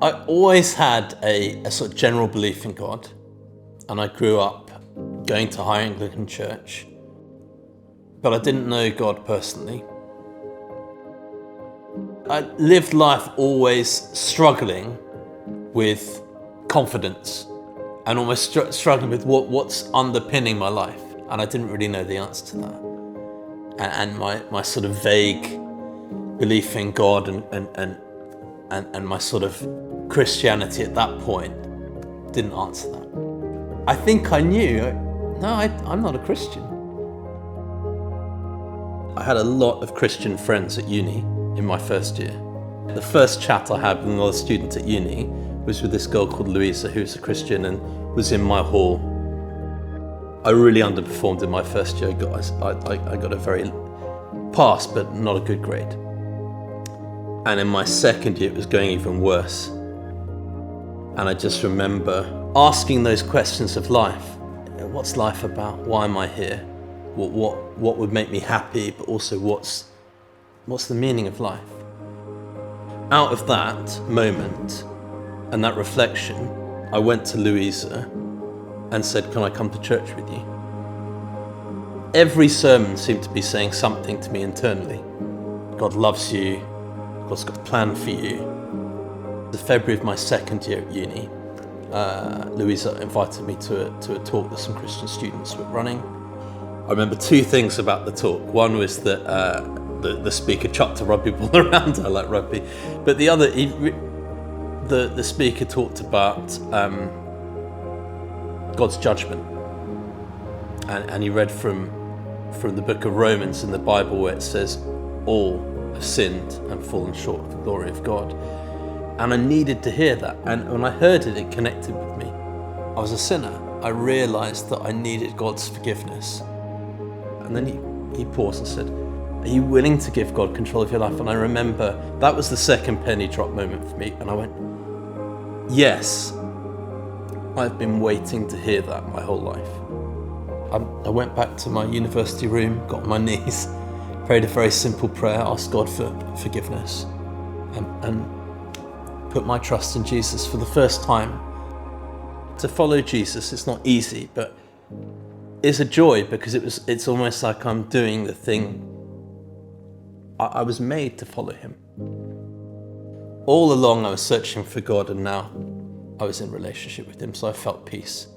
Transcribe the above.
I always had a sort of general belief in God, and I grew up going to High Anglican Church, but I didn't know God personally. I lived life always struggling with confidence and almost struggling with what's underpinning my life, and I didn't really know the answer to that. And my sort of vague belief in God and my sort of Christianity at that point didn't answer that. I think I knew, no, I'm not a Christian. I had a lot of Christian friends at uni in my first year. The first chat I had with another student at uni was with this girl called Louisa, who's a Christian and was in my hall. I really underperformed in my first year. I got a very pass, but not a good grade. And in my second year, it was going even worse. And I just remember asking those questions of life. What's life about? Why am I here? What would make me happy? But also, what's the meaning of life? Out of that moment and that reflection, I went to Louisa and said, "Can I come to church with you?" Every sermon seemed to be saying something to me internally. God loves you. God's got a plan for you. In February of my second year at uni, Louisa invited me to a talk that some Christian students were running. I remember two things about the talk. One was that the speaker chucked a rugby ball around. I like rugby. But the other, the speaker talked about God's judgment. And he read from the book of Romans in the Bible, where it says, all have sinned and fallen short of the glory of God. And I needed to hear that. And when I heard it, it connected with me. I was a sinner. I realized that I needed God's forgiveness. And then he paused and said, "Are you willing to give God control of your life?" And I remember that was the second penny drop moment for me. And I went, yes, I've been waiting to hear that my whole life. I went back to my university room, got on my knees, prayed a very simple prayer, asked God for forgiveness, and put my trust in Jesus for the first time. To follow Jesus, it's not easy, but it's a joy, because it's almost like I'm doing the thing I was made to follow him. All along I was searching for God, and now I was in relationship with him, so I felt peace.